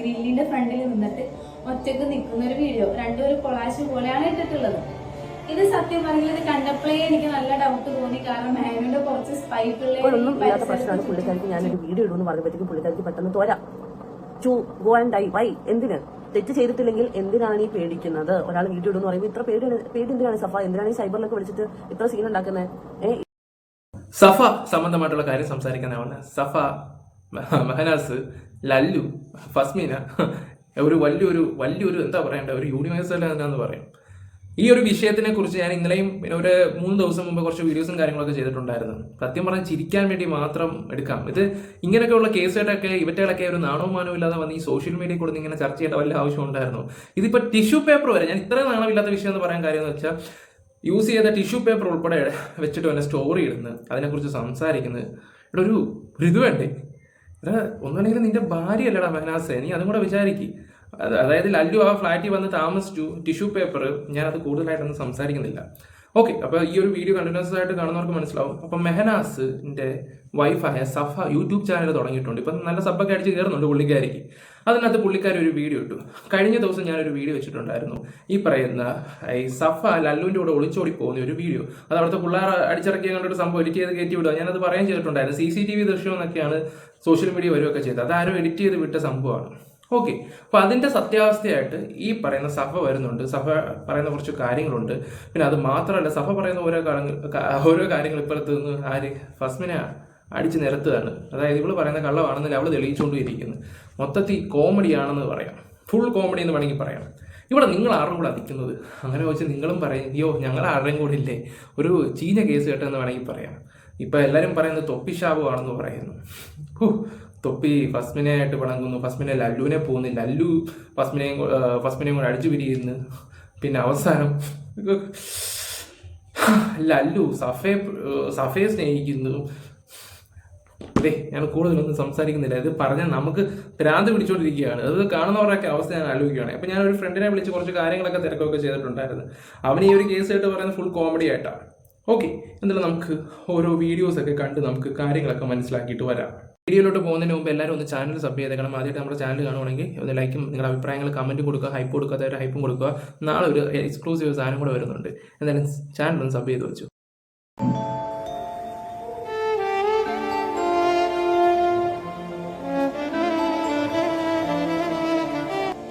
ഗ്രില്ലിന്റെ ഫ്രണ്ടിൽ നിന്നിട്ട് ഒറ്റക്ക് നിൽക്കുന്ന ഒരു വീഡിയോ. രണ്ടുപേരും കൊളാശ് പോലെയാണ് ഇട്ടിട്ടുള്ളത്. ഇത് സത്യം പറഞ്ഞാൽ ഇത് കണ്ടപ്പോഴേ എനിക്ക് നല്ല ഡൗട്ട് തോന്നി. കാരണം മാനുവിന്റെ കുറച്ച് ഒന്നും ഇല്ലാത്ത പ്രശ്നമാണ് പുള്ളിക്കാർക്ക്. ഞാനൊരു വീഡിയോ ഇടുമെന്ന് പറഞ്ഞപ്പോഴത്തേക്കും പുള്ളിക്കാർക്ക് പെട്ടെന്ന് തോരാ to go and die. Why? എന്തിന്? തെറ്റ് ചെയ്തിട്ടില്ലെങ്കിൽ എന്തിനാണ് ഈ പേടിക്കുന്നത്? ഒരാൾ വീഡിയോ ഇടുന്ന് പറയുമ്പോൾ ഇത്ര പേടി എന്തിനാണ് സഫ? എന്തിനാണ് ഈ സൈബറിലൊക്കെ വിളിച്ചിട്ട് ഇത്ര സീൻ ഉണ്ടാക്കുന്നത്? സഫ സംബന്ധമായിട്ടുള്ള കാര്യം സംസാരിക്കാനാവുന്ന സഫ, മെഹനാസ്, ലല്ലു, ഫസ്മീന ഒരു വലിയൊരു എന്താ പറയണ്ട, ഒരു യൂണിവേഴ്സൽ എന്താന്ന് പറയാം. ഈ ഒരു വിഷയത്തിനെ കുറിച്ച് ഞാൻ ഇന്നലെയും പിന്നെ ഒരു 3 ദിവസം മുമ്പ് കുറച്ച് വീഡിയോസും കാര്യങ്ങളൊക്കെ ചെയ്തിട്ടുണ്ടായിരുന്നു. സത്യം പറഞ്ഞാൽ ചിരിക്കാൻ വേണ്ടി മാത്രം എടുക്കാം. ഇത് ഇങ്ങനെയൊക്കെയുള്ള കേസുകളൊക്കെ ഇവറ്റകളൊക്കെ ഒരു നാണവമാനവും ഇല്ലാതെ വന്ന് ഈ സോഷ്യൽ മീഡിയയിൽ കൂടെ ഇങ്ങനെ ചർച്ച ചെയ്യേണ്ട വല്ല ആവശ്യം ഉണ്ടായിരുന്നു. ഇതിപ്പോൾ ടിഷ്യൂ പേപ്പർ വരെ, ഞാൻ ഇത്രയും നാണമില്ലാത്ത വിഷയം എന്ന് പറയാൻ കാര്യം എന്ന് വെച്ചാൽ യൂസ് ചെയ്ത ടിഷ്യൂ പേപ്പർ ഉൾപ്പെടെ വെച്ചിട്ട് തന്നെ സ്റ്റോറി ഇടുന്നത്, അതിനെക്കുറിച്ച് സംസാരിക്കുന്നത്. ഇവിടെ ഒരു ഇത് വേണ്ടേ? ഒന്നുമല്ലെങ്കിൽ നിന്റെ ഭാര്യയല്ലടാ മെഹനാസെ, നീ അതും കൂടെ വിചാരിക്കും. അതായത് ലല്ലു ആ ഫ്ലാറ്റിൽ വന്ന് താമസിച്ചു, ടിഷ്യൂ പേപ്പർ, ഞാനത് കൂടുതലായിട്ടൊന്നും സംസാരിക്കുന്നില്ല. ഓക്കെ, അപ്പോൾ ഈ ഒരു വീഡിയോ കണ്ടിന്യൂസ് ആയിട്ട് കാണുന്നവർക്ക് മനസ്സിലാവും. അപ്പം മെഹനാസിന്റെ വൈഫായ സഫ യൂട്യൂബ് ചാനൽ തുടങ്ങിയിട്ടുണ്ട്. ഇപ്പം നല്ല സബ്ബൊക്കെ അടിച്ച് കയറുന്നുണ്ട് പുള്ളിക്കാരിക്ക്. അതിനകത്ത് പുള്ളിക്കാരി ഒരു വീഡിയോ ഇട്ടു. കഴിഞ്ഞ ദിവസം ഞാനൊരു വീഡിയോ വെച്ചിട്ടുണ്ടായിരുന്നു. ഈ പറയുന്ന ഈ സഫ ലല്ലുവിൻ്റെ കൂടെ ഒളിച്ചോടി പോകുന്ന ഒരു വീഡിയോ. അത് അവിടുത്തെ പിള്ളേർ അടിച്ചിറക്കി കണ്ടൊരു സംഭവം എഡിറ്റ് ചെയ്ത് കയറ്റി വിടുക. ഞാനത് പറയാൻ ചെയ്തിട്ടുണ്ടായിരുന്നു. CCTV ദൃശ്യം എന്നൊക്കെയാണ് സോഷ്യൽ മീഡിയ വരുമൊക്കെ ചെയ്തത്. അതാരും എഡിറ്റ് ചെയ്ത് വിട്ട സംഭവമാണ്. ഓക്കെ, അപ്പൊ അതിന്റെ സത്യാവസ്ഥയായിട്ട് ഈ പറയുന്ന സഫ വരുന്നുണ്ട്. സഫ പറയുന്ന കുറച്ച് കാര്യങ്ങളുണ്ട്. പിന്നെ അത് മാത്രമല്ല, സഫ പറയുന്ന ഓരോ കാര്യങ്ങൾ ഇപ്പുറത്ത് നിന്ന് ആര് ഫസ്മിനെ അടിച്ചു നിരത്തുകയാണ്. അതായത് ഇവള് പറയുന്ന കള്ളമാണെന്നില്ല അവള് തെളിയിച്ചുകൊണ്ടിരിക്കുന്നു. മൊത്തത്തിൽ കോമഡിയാണെന്ന് പറയാം, ഫുൾ കോമഡി എന്ന് വേണമെങ്കിൽ പറയാം. ഇവിടെ നിങ്ങൾ ആരുടെ കൂടെ അധിക്കുന്നത്? അങ്ങനെ വെച്ച് നിങ്ങളും പറയും അയ്യോ ഞങ്ങൾ ആരുടെയും കൂടെ ഇല്ലേ, ഒരു ചീഞ്ഞ കേസ് കേട്ടെന്ന് വേണമെങ്കിൽ പറയാം. ഇപ്പൊ എല്ലാവരും പറയുന്നത് തൊപ്പിശാപമാണെന്ന് പറയുന്നു. തൊപ്പി ഫസ്മിനെ ആയിട്ട് പിണങ്ങുന്നു, ഫസ്മിനെ ലല്ലുവിനെ പോകുന്നു, ലല്ലു ഫസ്മിനെയും കൂടെ അടിച്ചു പിരിയുന്നു. പിന്നെ അവസാനം ലല്ലു സഫയെ സ്നേഹിക്കുന്നു. ഞാൻ കൂടുതലൊന്നും സംസാരിക്കുന്നില്ല. ഇത് പറഞ്ഞാൽ നമുക്ക് ഭ്രാന്ത് പിടിച്ചോണ്ടിരിക്കുകയാണ്. അത് കാണുന്നവരുടെയൊക്കെ അവസ്ഥ ഞാൻ ആലോചിക്കുകയാണ്. അപ്പൊ ഞാൻ ഒരു ഫ്രണ്ടിനെ വിളിച്ച് കുറച്ച് കാര്യങ്ങളൊക്കെ തിരക്കൊക്കെ ചെയ്തിട്ടുണ്ടായിരുന്നു. അവന് ഈ ഒരു കേസ് ആയിട്ട് പറയുന്നത് ഫുൾ കോമഡി ആയിട്ടാണ്. ഓക്കെ, എന്തായാലും നമുക്ക് ഓരോ വീഡിയോസ് ഒക്കെ കണ്ട് നമുക്ക് കാര്യങ്ങളൊക്കെ മനസ്സിലാക്കിയിട്ട് വരാം. വീഡിയോയിലോട്ട് പോകുന്നതിന് മുമ്പ് എല്ലാവരും ഒന്ന് ചാനൽ സബ് ചെയ്തേക്കണം. ആദ്യമായിട്ട് നമ്മുടെ ചാനൽ കാണുവാണെങ്കിൽ ഒന്ന് ലൈക്കും നിങ്ങളുടെ അഭിപ്രായങ്ങൾ കമൻറ്റും കൊടുക്കുക. ഹൈപ്പ് കൊടുക്കാത്തവരെ ഹൈപ്പും കൊടുക്കുക. നാളെ ഒരു എക്സ്ക്ലൂസീവ് സാധനം കൂടെ വരുന്നുണ്ട്. എന്തായാലും ചാനൽ ഒന്ന് സബ് ചെയ്ത് വെച്ചു.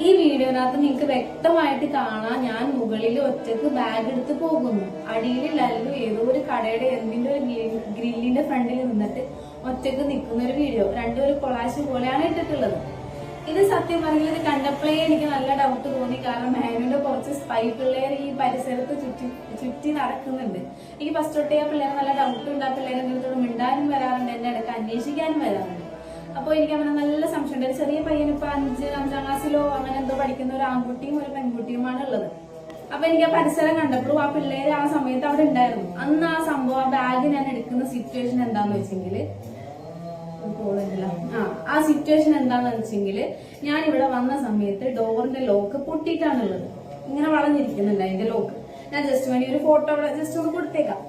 ഈ വീഡിയോനകത്ത് നിങ്ങൾക്ക് വ്യക്തമായിട്ട് കാണാം, ഞാൻ മുകളിൽ ഒറ്റക്ക് ബാഗ് എടുത്ത് പോകുന്നു. അടിയിൽ ലല്ലു ഏതോ ഒരു കടയുടെ എന്തിന്റെ ഒരു ഗ്രില്ലിന്റെ ഫ്രണ്ടിൽ നിന്നിട്ട് ഒറ്റക്ക് നിൽക്കുന്ന ഒരു വീഡിയോ. രണ്ടുപേരും കൊളാശ് പോലെയാണ് ഇട്ടിട്ടുള്ളത്. ഇത് സത്യം പറഞ്ഞാൽ ഇത് കണ്ടപ്പോഴേ എനിക്ക് നല്ല ഡൗട്ട് തോന്നി. കാരണം മാനുവിന്റെ കുറച്ച് സ്പൈ പിള്ളേർ ഈ പരിസരത്ത് ചുറ്റി നടക്കുന്നുണ്ട്. എനിക്ക് ഫസ്റ്റ് തൊട്ടേ ആ പിള്ളേർ നല്ല ഡൗട്ട് ഉണ്ട്. ആ പിള്ളേരെ എന്തെങ്കിലും മിണ്ടാനും വരാറുണ്ട്, എന്റെ അടുത്ത് അന്വേഷിക്കാനും വരാറുണ്ട്. അപ്പൊ എനിക്ക് അങ്ങനെ നല്ല സംശയമുണ്ട്. ഒരു ചെറിയ പയ്യൻ ഇപ്പൊ 5-5 ക്ലാസ്സിലോ അങ്ങനെ എന്തോ പഠിക്കുന്ന ഒരു ആൺകുട്ടിയും ഒരു പെൺകുട്ടിയുമാണ് ഉള്ളത്. അപ്പൊ എനിക്ക് ആ പരിസരം കണ്ടപ്പോഴും ആ പിള്ളേര് ആ സമയത്ത് അവിടെ ഉണ്ടായിരുന്നു. അന്ന് ആ സംഭവം ആ ബാഗ് ഞാൻ എടുക്കുന്ന സിറ്റുവേഷൻ എന്താന്ന് വെച്ചെങ്കിൽ ആ സിറ്റുവേഷൻ എന്താന്ന് വെച്ചെങ്കിൽ ഞാൻ ഇവിടെ വന്ന സമയത്ത് ഡോറിന്റെ ലോക്ക് പൊട്ടിയിട്ടാണുള്ളത്. ഇങ്ങനെ വളഞ്ഞിരിക്കുന്നുണ്ട് അതിന്റെ ലോക്ക്. ഞാൻ ജസ്റ്റ് വേണ്ടി ഒരു ഫോട്ടോ അവിടെ ജസ്റ്റ് ഒന്ന് കൊടുത്തേക്കാം.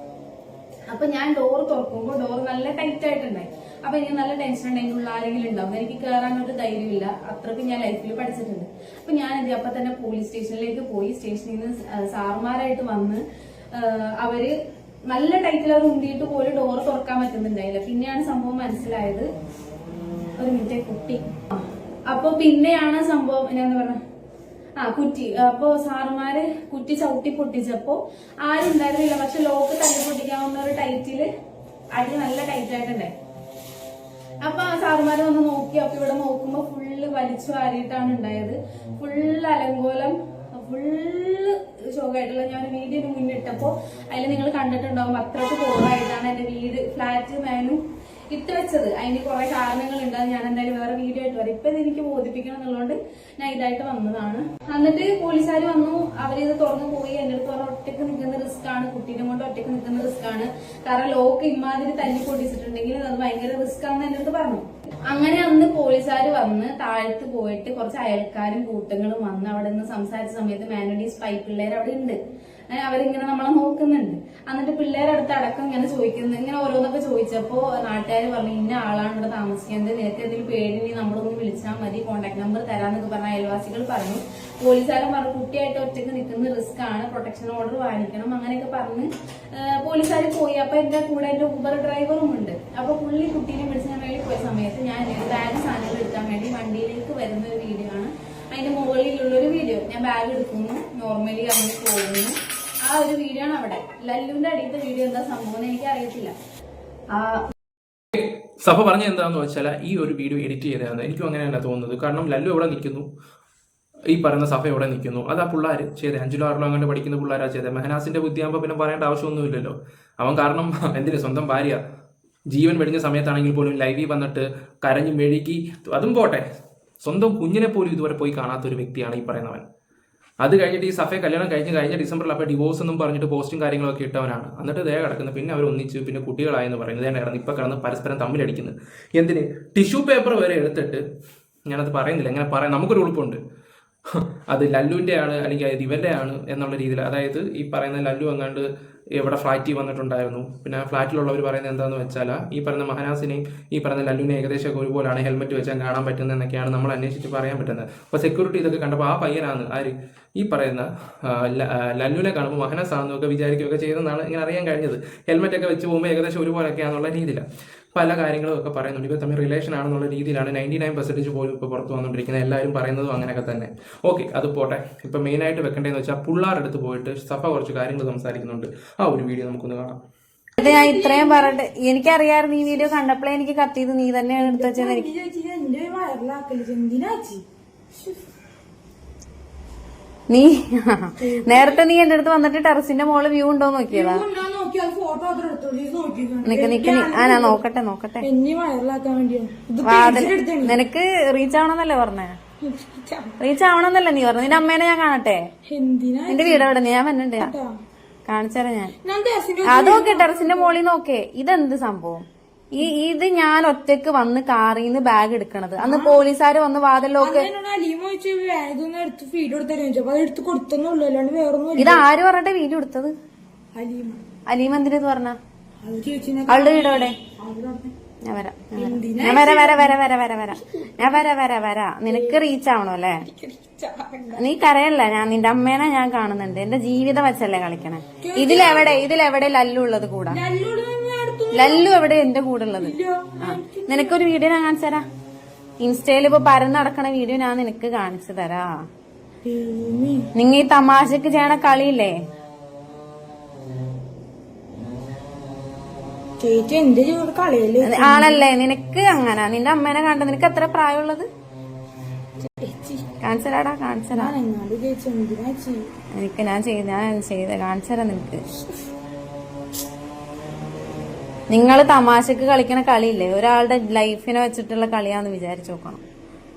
അപ്പൊ ഞാൻ ഡോർ തുറക്കുമ്പോൾ ഡോർ നല്ല ടൈറ്റ് ആയിട്ടുണ്ടായി. അപ്പൊ എനിക്ക് നല്ല ടെൻഷൻ ഉണ്ട്, അതിനുള്ള ആരെങ്കിലും ഉണ്ടാവും. എനിക്ക് കയറാനൊരു ധൈര്യമില്ല. അത്രയ്ക്ക് ഞാൻ ലൈഫിൽ പഠിച്ചിട്ടുണ്ട്. അപ്പൊ ഞാൻ അപ്പൊ തന്നെ പോലീസ് സ്റ്റേഷനിലേക്ക് പോയി. സ്റ്റേഷനിൽ നിന്ന് സാറുമാരായിട്ട് വന്ന് അവര് നല്ല ടൈറ്റിൽ അവർ ഉന്തിയിട്ട് പോലും ഡോർ തുറക്കാൻ പറ്റുന്നുണ്ടായില്ല. പിന്നെയാണ് സംഭവം മനസ്സിലായത്. ഒരു മിനിറ്റ് കുട്ടി. അപ്പൊ പിന്നെയാണ് സംഭവം എന്താ പറഞ്ഞ കുറ്റി. അപ്പൊ സാറുമാര് കുറ്റി ചവിട്ടി പൊട്ടിച്ചപ്പോ ആരും ഉണ്ടായിരുന്നില്ല. പക്ഷെ ലോക്ക് തല്ലി പൊട്ടിക്കാവുന്ന ഒരു ടൈറ്റില് അടി നല്ല ടൈറ്റ് ആയിട്ടുണ്ടായി. അപ്പൊ സാറുമാര് വന്ന് നോക്കി. അപ്പൊ ഇവിടെ നോക്കുമ്പോ ഫുള്ള് വലിച്ചു വാരിയിട്ടാണ് ഉണ്ടായത്. ഫുള്ള് അലങ്കോലം, ഫുള്ള് ഷോക്കായിട്ടുള്ള. ഞാൻ വീടിന് മുന്നിട്ടപ്പോ അതിൽ നിങ്ങൾ കണ്ടിട്ടുണ്ടാവും അത്രയ്ക്ക് പോറായിട്ടാണ് എന്റെ വീട് ഫ്ലാറ്റ് മാനും ഇട്ട് വെച്ചത്. അതിന് കുറെ കാരണങ്ങളുണ്ട്. ഞാൻ എന്തായാലും വേറെ വീഡിയോ ആയിട്ട് വരാം. ഇപ്പൊ ഇത് എനിക്ക് ബോധിപ്പിക്കണം എന്നുള്ളതുകൊണ്ട് ഞാൻ ഇതായിട്ട് വന്നതാണ്. എന്നിട്ട് പോലീസുകാർ വന്നു. അവരിത് തുറന്നു പോയി. എന്റെ അടുത്ത് പറഞ്ഞ ഒറ്റക്ക് നിൽക്കുന്ന റിസ്ക് ആണ്, കുട്ടീനെ കൊണ്ട് ഒറ്റക്ക് നിൽക്കുന്ന റിസ്ക് ആണ്. കാരണം ലോക്ക് ഇമാതിരി തല്ലി പൊട്ടിച്ചിട്ടുണ്ടെങ്കിൽ അത് ഭയങ്കര റിസ്ക് ആണെന്ന് എന്റെ അടുത്ത് പറഞ്ഞു. അങ്ങനെ അന്ന് പോലീസുകാർ വന്ന് താഴത്ത് പോയിട്ട് കുറച്ച് അയൽക്കാരും കൂട്ടങ്ങളും വന്ന് അവിടെ നിന്ന് സംസാരിച്ച സമയത്ത് മാനുവലി സ്പൈ പിള്ളേർ അവിടെ ഉണ്ട്. അവരിങ്ങനെ നമ്മളെ നോക്കുന്നുണ്ട്. എന്നിട്ട് പിള്ളേരുടെ അടുത്ത് അടക്കം ഇങ്ങനെ ചോദിക്കുന്നു, ഇങ്ങനെ ഓരോന്നൊക്കെ ചോദിച്ചപ്പോ നാട്ടുകാർ പറഞ്ഞു ഇന്ന ആളാണ് ഇവിടെ താമസിക്കുന്നത്, നിനക്ക് എന്തെങ്കിലും പേടിനി നമ്മളൊന്ന് വിളിച്ചാൽ മതി, കോൺടാക്ട് നമ്പർ തരാന്നൊക്കെ പറഞ്ഞ അയൽവാസികൾ പറഞ്ഞു. പോലീസുകാരൻ പറഞ്ഞു കുട്ടിയായിട്ട് ഒറ്റയ്ക്ക് നിൽക്കുന്ന റിസ്ക് ആണ്, പ്രൊട്ടക്ഷൻ ഓർഡർ വാങ്ങിക്കണം, അങ്ങനെയൊക്കെ പറഞ്ഞ് പോലീസുകാർ പോയി. അപ്പൊ എന്റെ കൂടെ എന്റെ ഊബർ ഡ്രൈവറും ഉണ്ട്. അപ്പൊ പുള്ളി കുട്ടീനെ പിടിച്ച് ഞാൻ വേണ്ടി പോയ സമയത്ത് ഞാൻ ബാഗ് സാധനങ്ങൾ എടുക്കാൻ വേണ്ടി വണ്ടിയിലേക്ക് വരുന്ന ഒരു വീഡിയോ ആണ്. അതിന്റെ മുകളിലുള്ള ഒരു വീഡിയോ, ഞാൻ ബാഗ് എടുക്കുന്നു, നോർമലി അങ്ങനെ പോകുന്നു, ആ ഒരു വീഡിയോ ആണ് അവിടെ. ലല്ലുവിന്റെ അടിയത്തെ വീഡിയോ എന്താ സംഭവം എനിക്ക് അറിയത്തില്ല. സഫ പറഞ്ഞ എന്താണെന്ന് വെച്ചാൽ ഈ ഒരു വീഡിയോ എഡിറ്റ് ചെയ്തതാണ്. എനിക്കും അങ്ങനെയാണ് തോന്നുന്നത്. കാരണം ലല്ലു എവിടെ നിൽക്കുന്നു, ഈ പറയുന്ന സഫ എവിടെ നിൽക്കുന്നു, അത് ആ പിള്ളേർ ചെയ്തത് 5-6 അങ്ങനെ പഠിക്കുന്ന പിള്ളേരാ ചെയ്തത്. മെഹനാസിന്റെ ബുദ്ധിയാകുമ്പോൾ പിന്നെ പറയേണ്ട ആവശ്യമൊന്നുമില്ലല്ലോ. അവൻ കാരണം എന്തിന് സ്വന്തം ഭാര്യ ജീവൻ വെടിഞ്ഞ സമയത്താണെങ്കിൽ പോലും ലൈവിൽ വന്നിട്ട് കരഞ്ഞു മെഴുകി, അതും പോട്ടെ, സ്വന്തം കുഞ്ഞിനെ പോലും ഇതുവരെ പോയി കാണാത്ത ഒരു വ്യക്തിയാണ് ഈ പറയുന്നവൻ. അത് കഴിഞ്ഞിട്ട് ഈ സഫയെ കല്യാണം കഴിഞ്ഞ ഡിസംബറിൽ അപ്പോൾ ഡിവോഴ്സ് എന്നും പറഞ്ഞിട്ട് പോസ്റ്റും കാര്യങ്ങളൊക്കെ ഇട്ടവനാണ്. എന്നിട്ട് ദേ കിടക്കുന്നത്, പിന്നെ അവർ ഒന്നിച്ച്, പിന്നെ കുട്ടികളായെന്ന് പറയുന്നത് കിടന്ന് ഇപ്പം കിടന്ന് പരസ്പരം തമ്മിലടിക്കുന്നത്. എന്തിന് ടിഷ്യൂ പേപ്പർ വരെ എടുത്തിട്ട്, ഞാനത് പറയുന്നില്ല, എങ്ങനെ പറയാം, നമുക്കൊരു ഉളുപ്പുണ്ട്, അത് ലല്ലുവിൻ്റെ ആണ് അല്ലെങ്കിൽ അത് ഇവൻ്റെ ആണ് എന്നുള്ള രീതിയിൽ. അതായത് ഈ പറയുന്ന ലല്ലു എങ്ങാണ്ട് എവിടെ ഫ്ലാറ്റിൽ വന്നിട്ടുണ്ടായിരുന്നു. പിന്നെ ഫ്ലാറ്റിലുള്ളവർ പറയുന്നത് എന്താണെന്ന് വെച്ചാൽ ഈ പറയുന്ന മഹനാസിനെയും ഈ പറയുന്ന ലല്ലുവിനെ ഏകദേശം ഒരുപോലാണ്, ഹെൽമെറ്റ് വെച്ചാൽ കാണാൻ പറ്റുന്നത് എന്നൊക്കെയാണ് നമ്മൾ അന്വേഷിച്ച് പറയാൻ പറ്റുന്നത്. അപ്പോൾ സെക്യൂരിറ്റി ഇതൊക്കെ കണ്ടപ്പോൾ ആ പയ്യനാണ് ആര് ഈ പറയുന്ന ലല്ലുവിനെ കാണുമ്പോൾ മഹനാസ് ആണെന്നൊക്കെ വിചാരിക്കുകയൊക്കെ ചെയ്തെന്നാണ് ഇങ്ങനെ അറിയാൻ കഴിഞ്ഞത്. ഹെൽമെറ്റ് ഒക്കെ വെച്ച് പോകുമ്പോൾ ഏകദേശം ഒരുപോലൊക്കെയാണെന്നുള്ള രീതിയിലാണ് പല കാര്യങ്ങളും ഒക്കെ പറയുന്നുണ്ട്. ഇപ്പോൾ തമ്മിൽ റിലേഷൻ ആണെന്നുള്ള രീതിയിലാണ് 99% പോലും ഇപ്പോൾ പുറത്ത് വന്നുകൊണ്ടിരിക്കുന്നത്. എല്ലാവരും പറയുന്നതും അങ്ങനെയൊക്കെ തന്നെ. ഓക്കെ, അത് പോട്ടെ. ഇപ്പം മെയിനായിട്ട് വെക്കേണ്ടതെന്ന് വെച്ചാൽ പിള്ളേരുടെ അടുത്ത് പോയിട്ട് സഫ കുറച്ച് കാര്യങ്ങൾ സംസാരിക്കുന്നുണ്ട്. ആ ഒരു വീഡിയോ നമുക്കൊന്ന് കാണാം. അത് ഞാൻ ഇത്രയും പറഞ്ഞിട്ട് എനിക്കറിയാമായിരുന്നു, ഈ വീഡിയോ കണ്ടപ്പോഴേ എനിക്ക് കത്തിയത് നീ തന്നെയാണ് എടുത്തു വെച്ചത്. നീ നേരത്തെ നീ എന്റെ അടുത്ത് വന്നിട്ട് ടെറസിന്റെ മോള് വ്യൂ ഉണ്ടോ നോക്കിയതാ. ഞാൻ നോക്കട്ടെ നിനക്ക് റീച്ച് ആവണമെന്നല്ലേ പറഞ്ഞേ? റീച്ച് ആവണമെന്നല്ല നീ പറഞ്ഞു. നിന്റെ അമ്മേനെ ഞാൻ കാണട്ടെ. നിന്റെ വീട് എവിടെ? ഞാൻ വന്നിട്ട് കാണിച്ചാലേ ഞാൻ അതൊക്കെ ടെറസിന്റെ മോളിൽ നോക്കേ. ഇതെന്ത് സംഭവം? ഇത് ഞാൻ ഒറ്റക്ക് വന്ന് കാറിന്ന് ബാഗ് എടുക്കണത്. അന്ന് പോലീസുകാർ വന്ന് വാതിലൊക്കെ ഇത് ആര് പറഞ്ഞിട്ട് വീഡിയോ എടുത്തത്? അലീം എന്തിനെന്ന് പറഞ്ഞ? അവളുടെ വീട് എവിടെ? ഞാൻ വരാ. നിനക്ക് റീച്ച് ആവണോ അല്ലേ? നീ കരയല്ല, ഞാൻ നിന്റെ അമ്മേനെ ഞാൻ കാണുന്നുണ്ട്. എന്റെ ജീവിതം വെച്ചല്ലേ കളിക്കണേ. ഇതിലെവിടെ ലല്ലു ഉള്ളത് കൂടാ? ലല്ലു എവിടെ എന്റെ കൂടെ ഉള്ളത്? നിനക്കൊരു വീഡിയോ ഞാൻ കാണിച്ചു തരാം. ഇൻസ്റ്റയിൽ ഇപ്പൊ പരന്ന് നടക്കണ വീഡിയോ ഞാൻ നിനക്ക് കാണിച്ചു തരാ. നിങ്ങ ഈ തമാശക്ക് ചെയ്യണ കളിയില്ലേ? ആണല്ലേ? നിനക്ക് അങ്ങനെ നിന്റെ അമ്മേനെ കണ്ട നിനക്ക് എത്ര പ്രായമുള്ളത്? കാണിച്ചരാടാ, കാണിച്ചരാ. എനിക്ക് ഞാൻ ചെയ്ത കാണിച്ചരാ നിനക്ക്. നിങ്ങൾ തമാശക്ക് കളിക്കണ കളിയില്ലേ, ഒരാളുടെ ലൈഫിനെ വെച്ചിട്ടുള്ള കളിയാന്ന് വിചാരിച്ചു നോക്കണം.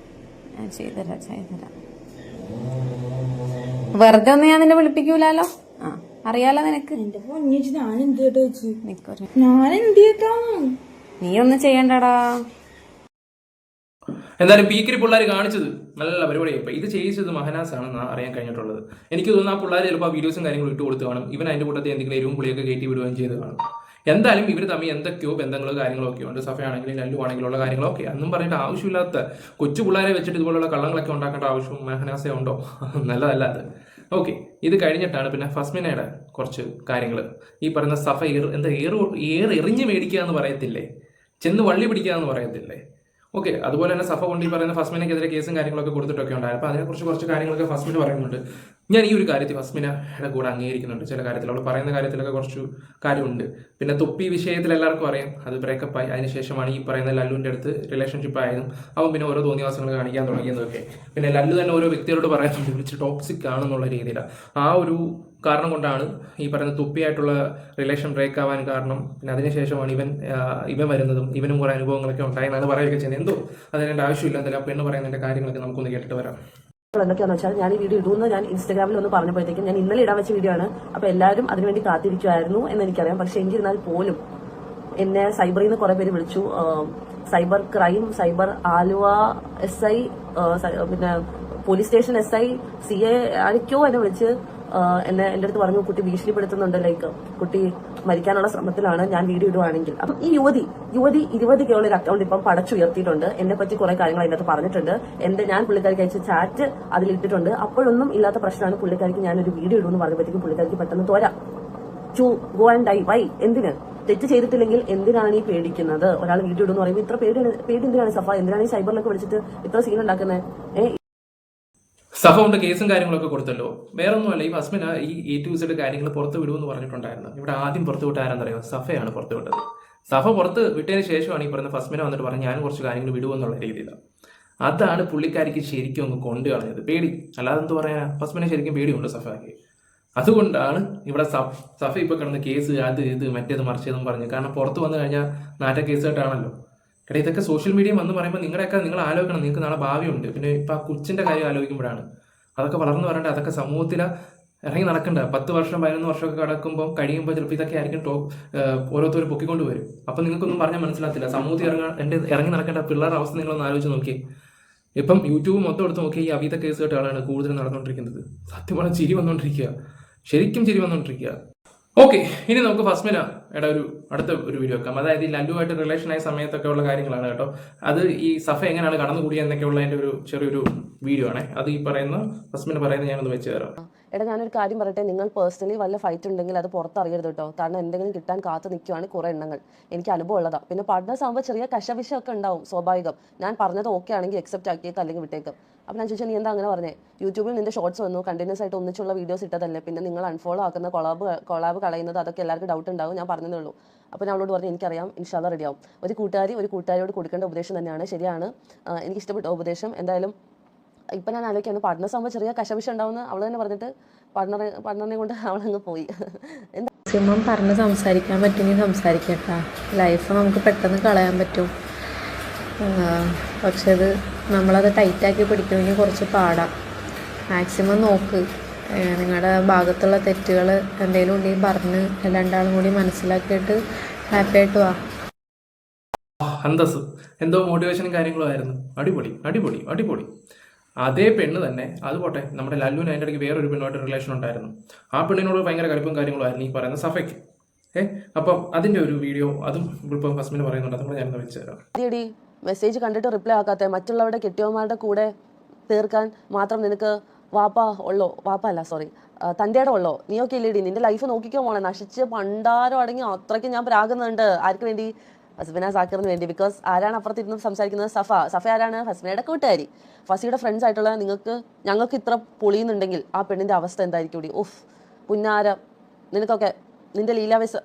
ഞാൻ ചെയ്തരാ. വെറുതെ ഒന്നും ഞാൻ നിന്നെ വിളിപ്പിക്കൂലോ. ആ അറിയാലോ നിനക്ക്. നീ ഒന്നും ചെയ്യണ്ടടാ. എന്തായാലും പീക്കിരി പിള്ളേർ കാണിച്ചത് നല്ല പരിപാടിയായി. ഇപ്പം ഇത് ചെയ്യിച്ചത് മഹനാസ് ആണെന്ന് അറിയാൻ കഴിഞ്ഞിട്ടുള്ളത്. എനിക്ക് തോന്നുന്നു ആ പിള്ളേർ ചിലപ്പോൾ വീഡിയോസും കാര്യങ്ങളും ഇട്ട് കൊടുത്ത് കാണും. ഇവൻ അതിന്റെ കൂട്ടത്തിൽ എന്തെങ്കിലും എരിവും പുളിയൊക്കെ കയറ്റി വിടുകയും ചെയ്ത് കാണും. എന്തായാലും ഇവർ തമ്മിൽ എന്തൊക്കെയോ ബന്ധങ്ങളും കാര്യങ്ങളൊക്കെ ഉണ്ട്. സഫയാണെങ്കിലും ലല്ലു ആണെങ്കിലുള്ള കാര്യങ്ങളൊക്കെ അന്നും പറഞ്ഞിട്ട് ആവശ്യമില്ലാത്ത കൊച്ചു പിള്ളേരെ വെച്ചിട്ട് ഇതുപോലുള്ള കള്ളങ്ങളൊക്കെ ഉണ്ടാക്കേണ്ട ആവശ്യം മെഹനാസ ഉണ്ടോ? നല്ലതല്ല അത്. ഓക്കെ, ഇത് കഴിഞ്ഞിട്ടാണ് പിന്നെ ഫസ്മിനയുടെ കുറച്ച് കാര്യങ്ങൾ. ഈ പറയുന്ന സഫ എറിഞ്ഞ് മേടിക്കുക എന്ന് പറയത്തില്ലേ, ചെന്ന് വള്ളി പിടിക്കുക എന്ന് പറയത്തില്ലേ. ഓക്കെ, അതുപോലെ തന്നെ സഫ കൊണ്ട് ഈ പറയുന്ന ഫസ്മിനെതിരെ കേസും കാര്യങ്ങളൊക്കെ കൊടുത്തിട്ടൊക്കെ ഉണ്ടായിരുന്നു. അപ്പോൾ അതിനെക്കുറിച്ച് കുറച്ച് കാര്യങ്ങളൊക്കെ ഫസ്മിന് പറയുന്നുണ്ട്. ഞാൻ ഈ ഒരു കാര്യത്തിൽ ഫസ്മിനയുടെ കൂടെ അംഗീകരിക്കുന്നുണ്ട്. ചില കാര്യത്തിൽ അവൾ പറയുന്ന കാര്യത്തിലൊക്കെ കുറച്ച് കാര്യമുണ്ട്. പിന്നെ തൊപ്പി വിഷയത്തിൽ എല്ലാവർക്കും അറിയാം, അത് ബ്രേക്കപ്പ് ആയി. അതിനുശേഷമാണ് ഈ പറയുന്ന ലല്ലുവിൻ്റെ അടുത്ത് റിലേഷൻഷിപ്പ് ആയതും അവൻ പിന്നെ ഓരോ തോന്നിവാസങ്ങൾ കാണിക്കാൻ തുടങ്ങിയതൊക്കെ. പിന്നെ ലല്ലു തന്നെ ഓരോ വ്യക്തികളോട് പറയുന്നുണ്ട് വിളിച്ച് ടോക്സിക് ആണെന്നുള്ള രീതിയിലാണ്. ആ ഒരു കാരണം കൊണ്ടാണ് ഈ പറയുന്ന തുപ്പിയായിട്ടുള്ള റിലേഷൻ ബ്രേക്ക് ആവാൻ കാരണം. പിന്നെ അതിനുശേഷമാണ് ഇവൻ വരുന്നതും ഇവനും കുറേ അനുഭവങ്ങളൊക്കെ ഉണ്ടായെന്നാണ് പറയുകയൊക്കെ ചെയ്യുന്നത്. എന്തോ അതിൻ്റെ ആവശ്യമില്ല. എന്തായാലും പെണ്ണ് പറയുന്നതിൻ്റെ കാര്യങ്ങളൊക്കെ നമുക്കൊന്ന് കേട്ടിട്ട് വരാം. എന്തൊക്കെയാണെന്ന് വെച്ചാൽ ഞാൻ ഈ വീഡിയോ ഇടുമെന്ന് ഞാൻ ഇൻസ്റ്റാഗ്രാമിൽ ഒന്ന് പറഞ്ഞപ്പോഴത്തേക്കും ഞാൻ ഇന്നലെ ഇടാൻ വെച്ച വീഡിയോ ആണ്. അപ്പൊ എല്ലാവരും അതിനുവേണ്ടി കാത്തിരിക്കുമായിരുന്നു എന്ന് എനിക്കറിയാം. പക്ഷെ എന്നിരുന്നാൽ പോലും എന്നെ സൈബറിൽ നിന്ന് കുറെ പേര് വിളിച്ചു. Cyber crime, cyber Aluva SI, പിന്നെ പോലീസ് സ്റ്റേഷൻ SI, CA ആരൊക്കെയോ എന്നെ വിളിച്ച് എന്നെ എൻ്റെ അടുത്ത് പറഞ്ഞു കുട്ടി ഭീഷണിപ്പെടുത്തുന്നുണ്ട്, ലൈക്ക് കുട്ടി മരിക്കാനുള്ള ശ്രമത്തിലാണ് ഞാൻ വീഡിയോ ഇടുവാണെങ്കിൽ. അപ്പം ഈ യുവതി 20 കെ ഒരു അക്കൗണ്ട് ഇപ്പം പടച്ചുയർത്തിയിട്ടുണ്ട്. എന്നെ പറ്റി കുറെ കാര്യങ്ങൾ അതിനകത്ത് പറഞ്ഞിട്ടുണ്ട്. ഞാൻ പുള്ളിക്കാരിക്ക് അയച്ച ചാറ്റ് അതിലിട്ടിട്ടുണ്ട്. അപ്പോഴൊന്നും ഇല്ലാത്ത പ്രശ്നമാണ് പുള്ളിക്കാരിക്ക് ഞാനൊരു വീഡിയോ ഇടുമെന്ന് പറഞ്ഞപ്പോഴത്തേക്കും പുള്ളിക്കാരിക്ക് പെട്ടെന്ന് തോരാ to go and die. Why? എന്തിന്? തെറ്റ് ചെയ്തിട്ടില്ലെങ്കിൽ എന്തിനാണ് ഈ പേടിക്കുന്നത്? ഒരാൾ വീഡിയോ ഇടുന്നു പറയുമ്പോൾ ഇത്ര പേടി എന്തിനാണ് സഫ? എന്തിനാണ് ഈ സൈബറിലൊക്കെ വിളിച്ചിട്ട് ഇത്ര സീൻ ഉണ്ടാക്കുന്നത്? സഫ കൊണ്ട് കേസും കാര്യങ്ങളൊക്കെ കൊടുത്തല്ലോ. വേറെ ഒന്നുമല്ല, ഈ ഫസ്മിന ഈ A to Z കാര്യങ്ങൾ പുറത്ത് വിടുമെന്ന് പറഞ്ഞിട്ടുണ്ടായിരുന്നു. ഇവിടെ ആദ്യം പുറത്ത് വിട്ട ആരാന്നറിയോ? സഫയാണ് പുറത്ത് വിട്ടത്. സഫ പുറത്ത് വിട്ടതിന് ശേഷമാണ് ഈ പറയുന്ന ഫസ്മിന വന്നിട്ട് പറഞ്ഞ് ഞാൻ കുറച്ച് കാര്യങ്ങൾ വിടുമെന്നുള്ള രീതിയിലാണ്. അതാണ് പുള്ളിക്കാരിക്ക് ശരിക്കും ഒന്ന് കൊണ്ടു കളഞ്ഞത്, പേടി. അല്ലാതെ എന്ത് പറയാ, ഫസ്മിനെ ശരിക്കും പേടിയുണ്ട് സഫയ്ക്ക്. അതുകൊണ്ടാണ് ഇവിടെ സഫ ഇപ്പൊ കിടന്ന് കേസ് അത് ഇത് മറ്റേത് മറിച്ചതെന്നും പറഞ്ഞു. കാരണം പുറത്ത് വന്നു കഴിഞ്ഞാൽ നാറ്റ കേസായിട്ടാണല്ലോ. എടാ, ഇതൊക്കെ സോഷ്യൽ മീഡിയ വന്ന് പറയുമ്പോൾ നിങ്ങൾ ആലോചിക്കണം, നിങ്ങൾക്ക് നാളെ ഭാവിയുണ്ട്. പിന്നെ ഇപ്പൊ ആ കൊച്ചിന്റെ കാര്യം ആലോചിക്കുമ്പോഴാണ് അതൊക്കെ വളർന്നു വരേണ്ടത്. അതൊക്കെ സമൂഹത്തിൽ ഇറങ്ങി നടക്കണ്ട. 10 വർഷം 11 വർഷമൊക്കെ കിടക്കുമ്പോൾ കഴിയുമ്പോൾ ചിലപ്പോൾ ഇതൊക്കെ ആയിരിക്കും ഓരോരുത്തർ പൊക്കിക്കൊണ്ട് വരും. അപ്പൊ നിങ്ങൾക്കൊന്നും പറഞ്ഞാൽ മനസ്സിലാത്തില്ല. സമൂഹത്തിൽ ഇറങ്ങി നടക്കേണ്ട പിള്ളേരുടെ അവസ്ഥ നിങ്ങളൊന്ന് ആലോചിച്ച് നോക്കി. ഇപ്പം യൂട്യൂബ് മൊത്തം എടുത്ത് നോക്കി ഈ അവിധ കേസ് കേട്ടാണ് കൂടുതൽ നടന്നുകൊണ്ടിരിക്കുന്നത്. സത്യമാണ് ചിരി വന്നുകൊണ്ടിരിക്കുക, ശരിക്കും ചിരി വന്നുകൊണ്ടിരിക്കുക. ഓക്കെ, ഇനി നമുക്ക് ഫസ്മിനയുടെ അടുത്ത ഒരു വീഡിയോ വെക്കാം. അതായത് ഈ ലല്ലുവായിട്ട് റിലേഷൻ ആയ സമയത്തൊക്കെ ഉള്ള കാര്യങ്ങളാണ് കേട്ടോ. അത് ഈ സഫ എങ്ങനെയാണ് കടന്നുകൂടിയ എന്നൊക്കെ ഉള്ള അതിന്റെ ഒരു ചെറിയൊരു വീഡിയോ ആണ്. അത് ഈ പറയുന്ന ഫസ്മിന പറയുന്നത് ഞാനൊന്ന് വെച്ച് തരാം. എടാ, ഞാനൊരു കാര്യം പറയട്ടെ, നിങ്ങൾ പേഴ്സണലി വല്ല ഫൈറ്റ് ഉണ്ടെങ്കിൽ അത് പുറത്തറിയരുത് കേട്ടോ. കാരണം എന്തെങ്കിലും കിട്ടാൻ കാത്തു നിൽക്കുവാണ് കുറേ എണ്ണങ്ങൾ. എനിക്ക് അനുഭവം ഉള്ളതാണ്. പിന്നെ പാർട്ട്നേഴ്സ് ആകുമ്പോൾ ചെറിയ കശവിശമൊക്കെ ഉണ്ടാവും, സ്വാഭാവികം. ഞാൻ പറഞ്ഞത് ഓക്കെ ആണെങ്കിൽ അക്സെപ്റ്റ് ആക്കിയേക്ക്, അല്ലെങ്കിൽ വിട്ടേക്കും. അപ്പം ഞാൻ ചോദിച്ചാൽ നീ എന്താ അങ്ങനെ പറഞ്ഞേ? യൂട്യൂബിൽ നിന്റെ ഷോർട്സ് വന്നു, കണ്ടിന്യൂസ് ആയിട്ട് ഒന്നിച്ചുള്ള വീഡിയോസ് ഇട്ടതല്ലേ, പിന്നെ നിങ്ങൾ അൺഫോളോ ആക്കുന്ന കൊളാബ് കളയുന്നത്, അതൊക്കെ എല്ലാവർക്കും ഡൗട്ട് ഉണ്ടാവും. ഞാൻ പറഞ്ഞതേ ഉള്ളൂ. അപ്പോൾ ഞാൻ അവളോട് പറഞ്ഞു എനിക്കറിയാം, ഇൻഷാല്ലാ റെഡിയാവും. ഒരു കൂട്ടുകാരിയോട് കൊടുക്കേണ്ട ഉപദേശം തന്നെയാണ്, ശരിയാണ്. എനിക്ക് ഇഷ്ടപ്പെട്ട ഉപദേശം. എന്തായാലും ഇപ്പം ഞാൻ ആലോചിക്കാണ്, പാർട്ട്നേഴ്സ് ആകുമ്പോൾ ചെറിയ കശവിശം ഉണ്ടാവുമെന്ന് അവൾ തന്നെ പറഞ്ഞിട്ട് പാർട്ട്ണറിനെ കൊണ്ട് അവളങ്ങ് പോയി. മാക്സിമം പറഞ്ഞ് സംസാരിക്കാൻ പറ്റുമെങ്കിൽ സംസാരിക്കട്ടാ. ലൈഫ് നമുക്ക് പെട്ടെന്ന് കളയാൻ പറ്റും. പക്ഷെ അത് നമ്മളത് ടൈറ്റാക്കി പിടിക്കണമെങ്കിൽ കുറച്ച് പാടാം. മാക്സിമം നോക്ക്, നിങ്ങളുടെ ഭാഗത്തുള്ള തെറ്റുകൾ എന്തെങ്കിലും ഉണ്ടെങ്കിൽ പറഞ്ഞ് രണ്ടാളും കൂടി മനസ്സിലാക്കിയിട്ട് ഹാപ്പി ആയിട്ട് വാ. അന്തസ് എന്തോ മോട്ടിവേഷനും കാര്യങ്ങളും ആയിരുന്നു. അടിപൊളി അടിപൊളി അടിപൊളി. അതേ പെണ്ണ് തന്നെ, അത് പോട്ടെ, നമ്മുടെ ലല്ലുവിന് അതിൻ്റെ ഇടയ്ക്ക് വേറൊരു പെണ്ണുമായിട്ട് റിലേഷൻ ഉണ്ടായിരുന്നു. ആ പെണ്ണിനോട് ഭയങ്കര കടുപ്പും കാര്യങ്ങളും ആയിരുന്നു ഈ പറയുന്ന സഫയ്ക്ക്. അപ്പം അതിൻ്റെ ഒരു വീഡിയോ അതും ഇപ്പം ഫസ്മിന് പറയുന്നുണ്ട്, അതും കൂടെ ഞാനൊന്ന് വെച്ച് തരാം. മെസ്സേജ് കണ്ടിട്ട് റിപ്ലൈ ആക്കാത്ത മറ്റുള്ളവരുടെ കെട്ടിയവന്മാരുടെ കൂടെ തീർക്കാൻ മാത്രം നിനക്ക് തൻ്റെ ഉള്ളോ? നീയൊക്കെ ഇല്ലേടി, നിന്റെ ലൈഫ് നോക്കിക്കോ മോളെ. നശിച്ച് പണ്ടാരം അടങ്ങി അത്രയ്ക്ക് ഞാൻ പ്രാകുന്നുണ്ട്. ആർക്ക് വേണ്ടി? ഫസ്മിന സാക്കിറിന് വേണ്ടി. ബിക്കോസ് ആരാണ് അപ്പുറത്തിരുന്ന് സംസാരിക്കുന്നത്? സഫ ആരാണ്? ഫസ്മിനയുടെ കൂട്ടുകാരി. ഫസിയുടെ ഫ്രണ്ട്സ് ആയിട്ടുള്ള ഞങ്ങൾക്ക് ഇത്ര പൊളിയുന്നുണ്ടെങ്കിൽ ആ പെണ്ണിന്റെ അവസ്ഥ എന്തായിരിക്കും? ഉഫ് പുന്നാരം, നിനക്കൊക്കെ നിന്റെ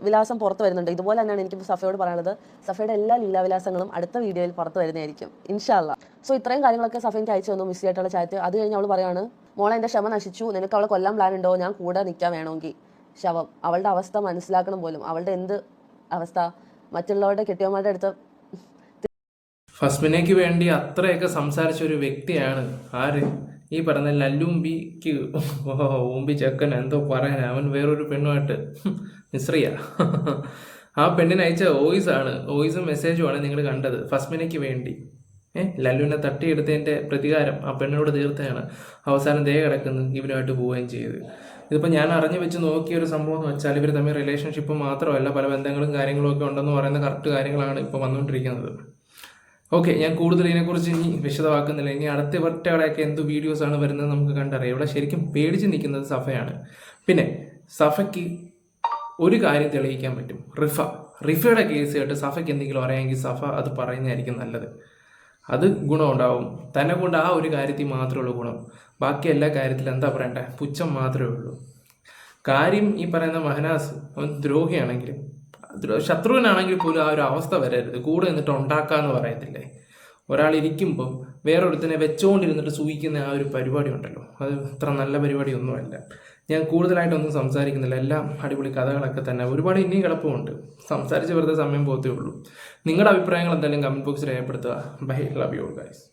വിലാസം പുറത്ത് വരുന്നുണ്ട്. ഇതുപോലെ തന്നെയാണ് എനിക്ക് സഫയോട് പറയാനുള്ളത്. സഫയുടെ എല്ലാ ലീലാവിലാസങ്ങളും അടുത്ത വീഡിയോയിൽ പുറത്ത് വരുന്നതായിരിക്കും ഇൻഷാല്ലാ. സോ ഇത്രയും കാര്യങ്ങളൊക്കെ സഫ എനിക്ക് അയച്ചു തന്നു, മിസ് ആയിട്ടുള്ള ചാറ്റ്. അത് കഴിഞ്ഞ് അവൾ പറയാണ്, മോളെ എൻ്റെ ക്ഷമ നശിച്ചു, നിനക്ക് അവളെ കൊല്ലാൻ പ്ലാൻ ഉണ്ടോ? ഞാൻ കൂടെ നിൽക്കാൻ വേണമെങ്കിൽ. ശവം. അവളുടെ അവസ്ഥ മനസ്സിലാക്കണം പോലും. അവളുടെ എന്ത് അവസ്ഥ? മറ്റുള്ളവരുടെ കെട്ടിയവന്മാരുടെ അടുത്ത് ഫസ്മിനയ്ക്ക് വേണ്ടി അത്രയൊക്കെ സംസാരിച്ച ഒരു വ്യക്തിയാണ് ആര്? ഈ പറഞ്ഞ ലല്ലൂമ്പിക്ക് ഊമ്പി ചെക്കൻ എന്തോ പറയാൻ, അവൻ വേറൊരു പെണ്ണുമായിട്ട് മിശ്രിയ. ആ പെണ്ണിന് അയച്ച വോയിസും മെസ്സേജുമാണ് നിങ്ങൾ കണ്ടത്. ഫസ്മിനയ്ക്ക് വേണ്ടി ലല്ലുവിനെ തട്ടിയെടുത്തതിൻ്റെ പ്രതികാരം ആ പെണ്ണിനോട് തീർത്തതാണ്. അവസാനം ദേ കിടക്കുന്നു, ഇവനുമായിട്ട് പോവുകയും ചെയ്ത്. ഇതിപ്പോൾ ഞാൻ അറിഞ്ഞു വെച്ച് നോക്കിയ ഒരു സംഭവം എന്ന് വെച്ചാൽ ഇവർ തമ്മിൽ റിലേഷൻഷിപ്പ് മാത്രമല്ല, പല ബന്ധങ്ങളും കാര്യങ്ങളും ഒക്കെ ഉണ്ടെന്ന് പറയുന്ന കറക്റ്റ് കാര്യങ്ങളാണ് ഇപ്പോൾ വന്നുകൊണ്ടിരിക്കുന്നത്. ഓക്കെ, ഞാൻ കൂടുതൽ ഇതിനെക്കുറിച്ച് ഇനി വിശദമാക്കുന്നില്ല. ഇനി അടുത്ത ഇവരുടെയൊക്കെ എന്ത് വീഡിയോസാണ് വരുന്നത് നമുക്ക് കണ്ടറിയാം. ഇവിടെ ശരിക്കും പേടിച്ച് നിൽക്കുന്നത് സഫയാണ്. പിന്നെ സഫയ്ക്ക് ഒരു കാര്യം തെളിയിക്കാൻ പറ്റും. റിഫയുടെ കേസ് കേട്ട് സഫയ്ക്ക് എന്തെങ്കിലും അറിയാമെങ്കിൽ സഫ അത് പറയുന്നതായിരിക്കും നല്ലത്. അത് ഗുണമുണ്ടാവും. തന്നെ കൊണ്ട് ആ ഒരു കാര്യത്തിൽ മാത്രമേ ഉള്ളൂ ഗുണം. ബാക്കി എല്ലാ കാര്യത്തിലും എന്താ പറയണ്ടേ, പുച്ഛം മാത്രമേ ഉള്ളൂ. കാര്യം ഈ പറയുന്ന മഹനാസ് അവൻ ദ്രോഹിയാണെങ്കിലും ശത്രുവിനാണെങ്കിൽ പോലും ആ ഒരു അവസ്ഥ വരരുത്. കൂടെ നിന്നിട്ട് ഉണ്ടാക്കാന്ന് പറയത്തില്ലേ, ഒരാൾ ഇരിക്കുമ്പം വേറൊരുത്തിനെ വെച്ചുകൊണ്ടിരുന്നിട്ട് സൂഹിക്കുന്ന ആ ഒരു പരിപാടി ഉണ്ടല്ലോ, അത് അത്ര നല്ല പരിപാടിയൊന്നുമല്ല. ഞാൻ കൂടുതലായിട്ടൊന്നും സംസാരിക്കുന്നില്ല. എല്ലാം അടിപൊളി കഥകളൊക്കെ തന്നെ, ഒരുപാട് ഇനിയും കിടപ്പുമുണ്ട്. സംസാരിച്ച് വെറുതെ സമയം പോകത്തേ ഉള്ളൂ. നിങ്ങളുടെ അഭിപ്രായങ്ങൾ എന്തായാലും കമൻറ്റ് ബോക്സിൽ രേഖപ്പെടുത്തുക. Bye, love you guys.